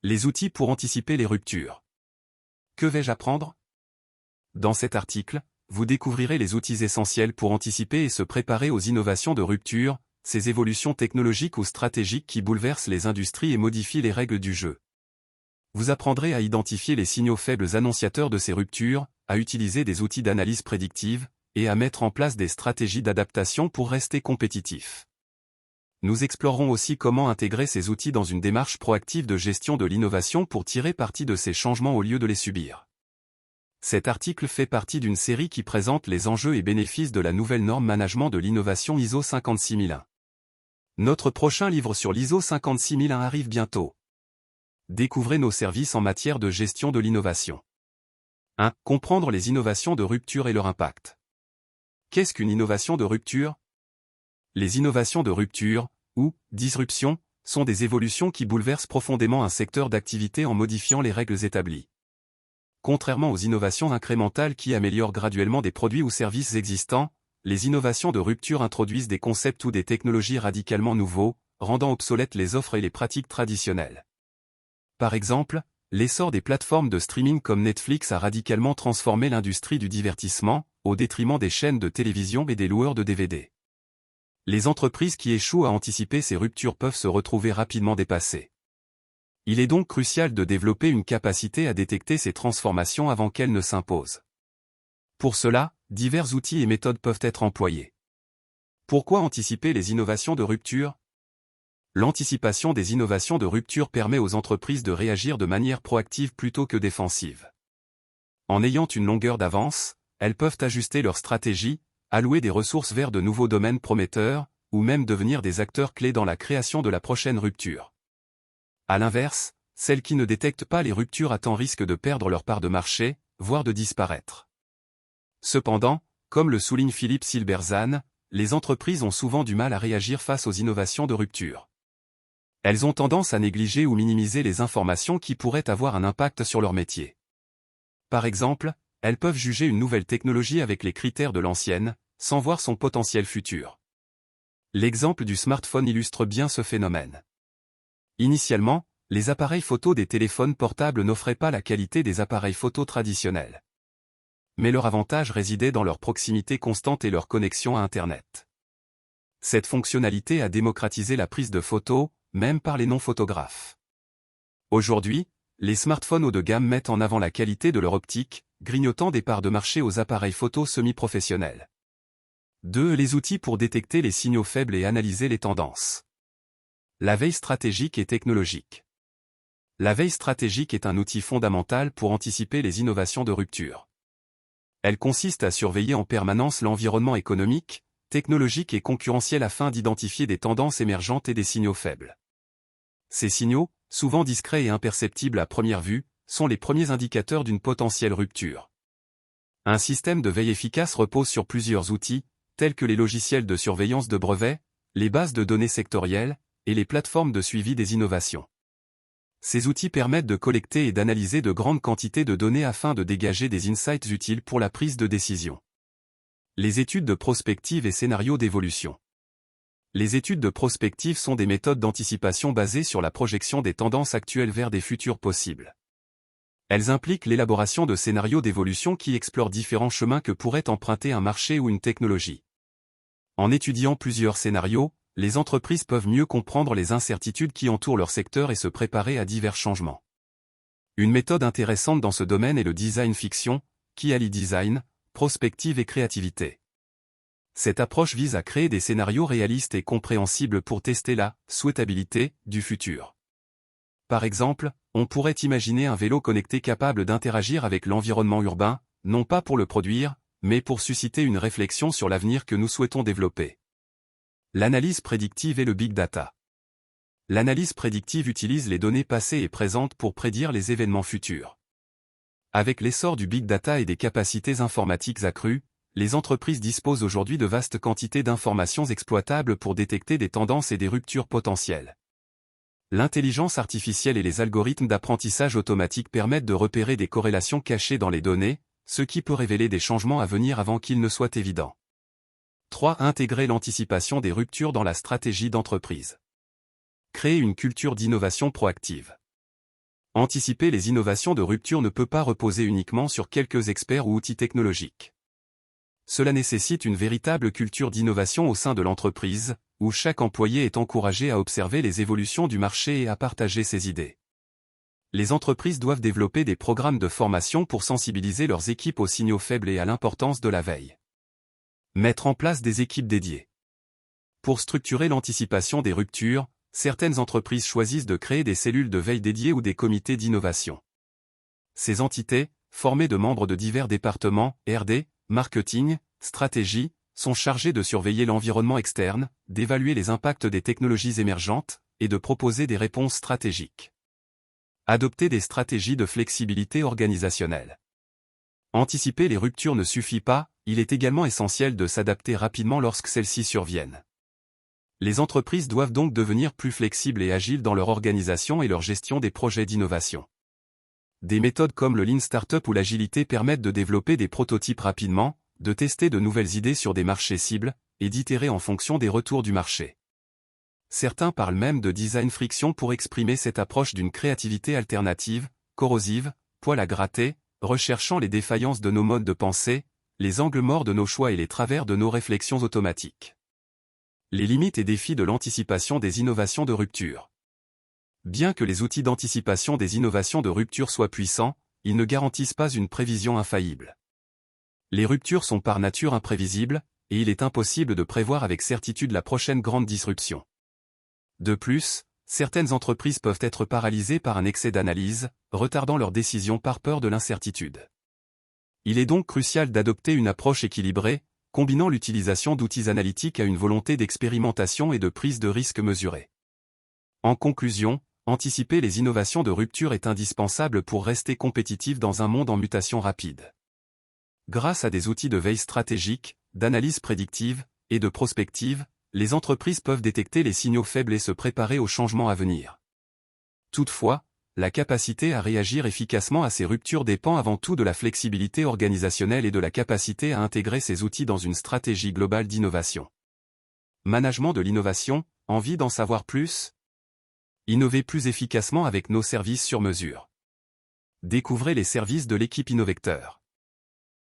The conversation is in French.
Les outils pour anticiper les ruptures. Que vais-je apprendre? Dans cet article, vous découvrirez les outils essentiels pour anticiper et se préparer aux innovations de rupture, ces évolutions technologiques ou stratégiques qui bouleversent les industries et modifient les règles du jeu. Vous apprendrez à identifier les signaux faibles annonciateurs de ces ruptures, à utiliser des outils d'analyse prédictive, et à mettre en place des stratégies d'adaptation pour rester compétitif. Nous explorerons aussi comment intégrer ces outils dans une démarche proactive de gestion de l'innovation pour tirer parti de ces changements au lieu de les subir. Cet article fait partie d'une série qui présente les enjeux et bénéfices de la nouvelle norme management de l'innovation ISO 56001. Notre prochain livre sur l'ISO 56001 arrive bientôt. Découvrez nos services en matière de gestion de l'innovation. 1. Comprendre les innovations de rupture et leur impact. Qu'est-ce qu'une innovation de rupture? Les innovations de rupture, ou disruption, sont des évolutions qui bouleversent profondément un secteur d'activité en modifiant les règles établies. Contrairement aux innovations incrémentales qui améliorent graduellement des produits ou services existants, les innovations de rupture introduisent des concepts ou des technologies radicalement nouveaux, rendant obsolètes les offres et les pratiques traditionnelles. Par exemple, l'essor des plateformes de streaming comme Netflix a radicalement transformé l'industrie du divertissement, au détriment des chaînes de télévision et des loueurs de DVD. Les entreprises qui échouent à anticiper ces ruptures peuvent se retrouver rapidement dépassées. Il est donc crucial de développer une capacité à détecter ces transformations avant qu'elles ne s'imposent. Pour cela, divers outils et méthodes peuvent être employés. Pourquoi anticiper les innovations de rupture? L'anticipation des innovations de rupture permet aux entreprises de réagir de manière proactive plutôt que défensive. En ayant une longueur d'avance, elles peuvent ajuster leur stratégie, allouer des ressources vers de nouveaux domaines prometteurs, ou même devenir des acteurs clés dans la création de la prochaine rupture. À l'inverse, celles qui ne détectent pas les ruptures à temps risquent de perdre leur part de marché, voire de disparaître. Cependant, comme le souligne Philippe Silberzan, les entreprises ont souvent du mal à réagir face aux innovations de rupture. Elles ont tendance à négliger ou minimiser les informations qui pourraient avoir un impact sur leur métier. Par exemple, elles peuvent juger une nouvelle technologie avec les critères de l'ancienne, sans voir son potentiel futur. L'exemple du smartphone illustre bien ce phénomène. Initialement, les appareils photo des téléphones portables n'offraient pas la qualité des appareils photo traditionnels. Mais leur avantage résidait dans leur proximité constante et leur connexion à Internet. Cette fonctionnalité a démocratisé la prise de photos, même par les non-photographes. Aujourd'hui, les smartphones haut de gamme mettent en avant la qualité de leur optique, grignotant des parts de marché aux appareils photo semi-professionnels. 2. Les outils pour détecter les signaux faibles et analyser les tendances. La veille stratégique et technologique. La veille stratégique est un outil fondamental pour anticiper les innovations de rupture. Elle consiste à surveiller en permanence l'environnement économique, technologique et concurrentiel afin d'identifier des tendances émergentes et des signaux faibles. Ces signaux, souvent discrets et imperceptibles à première vue, sont les premiers indicateurs d'une potentielle rupture. Un système de veille efficace repose sur plusieurs outils, tels que les logiciels de surveillance de brevets, les bases de données sectorielles, et les plateformes de suivi des innovations. Ces outils permettent de collecter et d'analyser de grandes quantités de données afin de dégager des insights utiles pour la prise de décision. Les études de prospective et scénarios d'évolution. Les études de prospective sont des méthodes d'anticipation basées sur la projection des tendances actuelles vers des futurs possibles. Elles impliquent l'élaboration de scénarios d'évolution qui explorent différents chemins que pourrait emprunter un marché ou une technologie. En étudiant plusieurs scénarios, les entreprises peuvent mieux comprendre les incertitudes qui entourent leur secteur et se préparer à divers changements. Une méthode intéressante dans ce domaine est le design fiction, qui allie design, prospective et créativité. Cette approche vise à créer des scénarios réalistes et compréhensibles pour tester la souhaitabilité du futur. Par exemple, on pourrait imaginer un vélo connecté capable d'interagir avec l'environnement urbain, non pas pour le produire, mais pour susciter une réflexion sur l'avenir que nous souhaitons développer. L'analyse prédictive et le big data. L'analyse prédictive utilise les données passées et présentes pour prédire les événements futurs. Avec l'essor du big data et des capacités informatiques accrues, les entreprises disposent aujourd'hui de vastes quantités d'informations exploitables pour détecter des tendances et des ruptures potentielles. L'intelligence artificielle et les algorithmes d'apprentissage automatique permettent de repérer des corrélations cachées dans les données, ce qui peut révéler des changements à venir avant qu'ils ne soient évidents. 3. Intégrer l'anticipation des ruptures dans la stratégie d'entreprise. Créer une culture d'innovation proactive. Anticiper les innovations de rupture ne peut pas reposer uniquement sur quelques experts ou outils technologiques. Cela nécessite une véritable culture d'innovation au sein de l'entreprise, où chaque employé est encouragé à observer les évolutions du marché et à partager ses idées. Les entreprises doivent développer des programmes de formation pour sensibiliser leurs équipes aux signaux faibles et à l'importance de la veille. Mettre en place des équipes dédiées. Pour structurer l'anticipation des ruptures, certaines entreprises choisissent de créer des cellules de veille dédiées ou des comités d'innovation. Ces entités, formées de membres de divers départements, R&D, marketing, stratégie, sont chargées de surveiller l'environnement externe, d'évaluer les impacts des technologies émergentes, et de proposer des réponses stratégiques. Adopter des stratégies de flexibilité organisationnelle. Anticiper les ruptures ne suffit pas, il est également essentiel de s'adapter rapidement lorsque celles-ci surviennent. Les entreprises doivent donc devenir plus flexibles et agiles dans leur organisation et leur gestion des projets d'innovation. Des méthodes comme le Lean Startup ou l'agilité permettent de développer des prototypes rapidement, de tester de nouvelles idées sur des marchés cibles, et d'itérer en fonction des retours du marché. Certains parlent même de design friction pour exprimer cette approche d'une créativité alternative, corrosive, poil à gratter, recherchant les défaillances de nos modes de pensée, les angles morts de nos choix et les travers de nos réflexions automatiques. Les limites et défis de l'anticipation des innovations de rupture. Bien que les outils d'anticipation des innovations de rupture soient puissants, ils ne garantissent pas une prévision infaillible. Les ruptures sont par nature imprévisibles, et il est impossible de prévoir avec certitude la prochaine grande disruption. De plus, certaines entreprises peuvent être paralysées par un excès d'analyse, retardant leurs décisions par peur de l'incertitude. Il est donc crucial d'adopter une approche équilibrée, combinant l'utilisation d'outils analytiques à une volonté d'expérimentation et de prise de risque mesurée. En conclusion, anticiper les innovations de rupture est indispensable pour rester compétitif dans un monde en mutation rapide. Grâce à des outils de veille stratégique, d'analyse prédictive et de prospective, les entreprises peuvent détecter les signaux faibles et se préparer aux changements à venir. Toutefois, la capacité à réagir efficacement à ces ruptures dépend avant tout de la flexibilité organisationnelle et de la capacité à intégrer ces outils dans une stratégie globale d'innovation. Management de l'innovation, envie d'en savoir plus? Innover plus efficacement avec nos services sur mesure. Découvrez les services de l'équipe Innovecteur.